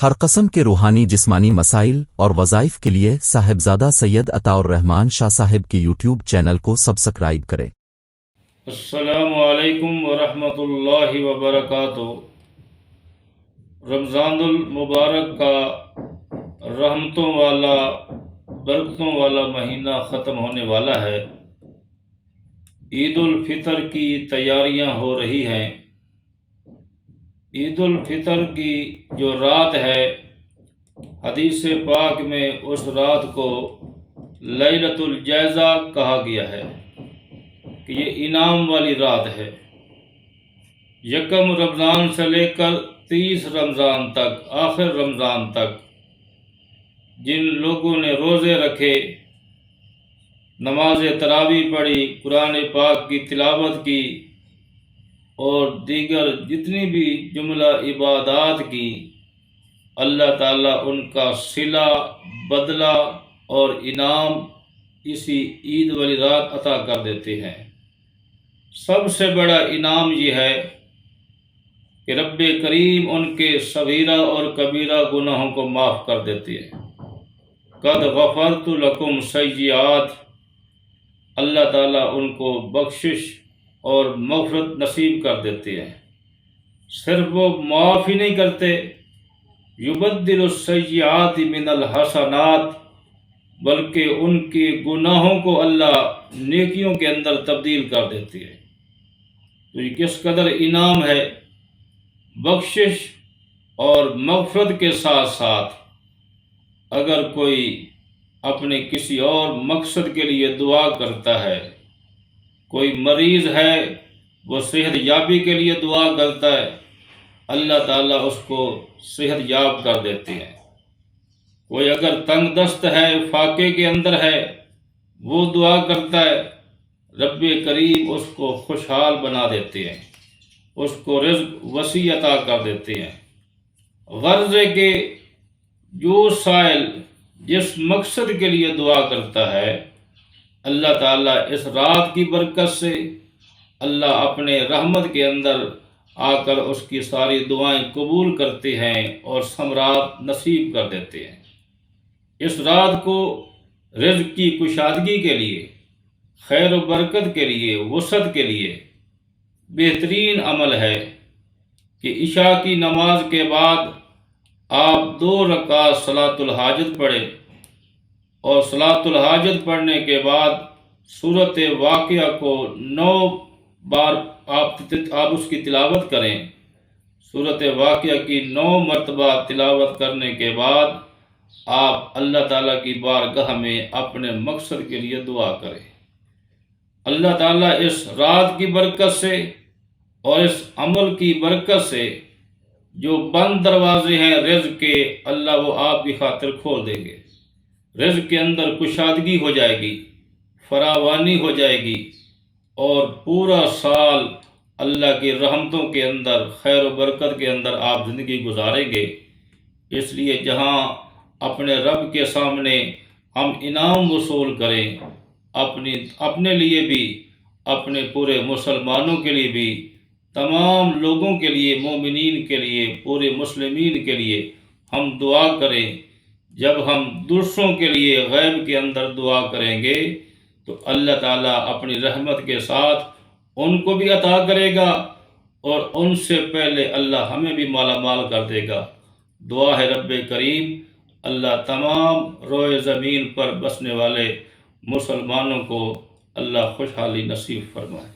ہر قسم کے روحانی جسمانی مسائل اور وظائف کے لیے صاحبزادہ سید عطا الرحمن شاہ صاحب کی یوٹیوب چینل کو سبسکرائب کریں۔ السلام علیکم ورحمۃ اللہ وبرکاتہ۔ رمضان المبارک کا رحمتوں والا برکتوں والا مہینہ ختم ہونے والا ہے۔ عید الفطر کی تیاریاں ہو رہی ہیں۔ عید الفطر کی جو رات ہے، حدیث پاک میں اس رات کو لیلۃ الجائزہ کہا گیا ہے کہ یہ انعام والی رات ہے۔ یکم رمضان سے لے کر 30 رمضان تک، آخر رمضان تک جن لوگوں نے روزے رکھے، نماز تراویح پڑھی، قرآن پاک کی تلاوت کی اور دیگر جتنی بھی جملہ عبادات کی، اللہ تعالیٰ ان کا صلہ، بدلہ اور انعام اسی عید والی رات عطا کر دیتے ہیں۔ سب سے بڑا انعام یہ ہے کہ رب کریم ان کے صغیرہ اور کبیرہ گناہوں کو معاف کر دیتے ہیں۔ قد غفرت لکم سیئات، اللہ تعالیٰ ان کو بخشش اور مغفرت نصیب کر دیتے ہیں۔ صرف وہ معاف ہی نہیں کرتے، یبدل السیئات من الحسنات، بلکہ ان کے گناہوں کو اللہ نیکیوں کے اندر تبدیل کر دیتی ہے۔ تو یہ کس قدر انعام ہے۔ بخشش اور مغفرت کے ساتھ ساتھ اگر کوئی اپنے کسی اور مقصد کے لیے دعا کرتا ہے، کوئی مریض ہے وہ صحت یابی کے لیے دعا کرتا ہے، اللہ تعالیٰ اس کو صحت یاب کر دیتے ہیں۔ کوئی اگر تنگ دست ہے، فاقے کے اندر ہے، وہ دعا کرتا ہے، رب کریم اس کو خوشحال بنا دیتے ہیں، اس کو رزق وسیع عطا کر دیتے ہیں۔ غرض ہے کہ جو سائل جس مقصد کے لیے دعا کرتا ہے، اللہ تعالیٰ اس رات کی برکت سے اللہ اپنے رحمت کے اندر آ کر اس کی ساری دعائیں قبول کرتے ہیں اور ثمرات نصیب کر دیتے ہیں۔ اس رات کو رزق کی کشادگی کے لیے، خیر و برکت کے لیے، وسعت کے لیے بہترین عمل ہے کہ عشاء کی نماز کے بعد آپ 2 رکعت صلاۃ الحاجت پڑھیں اور صلاۃ الحاجت پڑھنے کے بعد سورۃ واقعہ کو 9 بار آپ اس کی تلاوت کریں۔ سورۃ واقعہ کی 9 مرتبہ تلاوت کرنے کے بعد آپ اللہ تعالیٰ کی بارگاہ میں اپنے مقصد کے لیے دعا کریں۔ اللہ تعالیٰ اس رات کی برکت سے اور اس عمل کی برکت سے جو بند دروازے ہیں رزق کے، اللہ وہ آپ کی خاطر کھول دیں گے۔ رزق کے اندر کشادگی ہو جائے گی، فراوانی ہو جائے گی اور پورا سال اللہ کی رحمتوں کے اندر، خیر و برکت کے اندر آپ زندگی گزاریں گے۔ اس لیے جہاں اپنے رب کے سامنے ہم انعام وصول کریں، اپنے لیے بھی، اپنے پورے مسلمانوں کے لیے بھی، تمام لوگوں کے لیے، مومنین کے لیے، پورے مسلمین کے لیے ہم دعا کریں۔ جب ہم دوسروں کے لیے غیب کے اندر دعا کریں گے تو اللہ تعالیٰ اپنی رحمت کے ساتھ ان کو بھی عطا کرے گا اور ان سے پہلے اللہ ہمیں بھی مالا مال کر دے گا۔ دعا ہے رب کریم اللہ تمام روئے زمین پر بسنے والے مسلمانوں کو اللہ خوشحالی نصیب فرمائے۔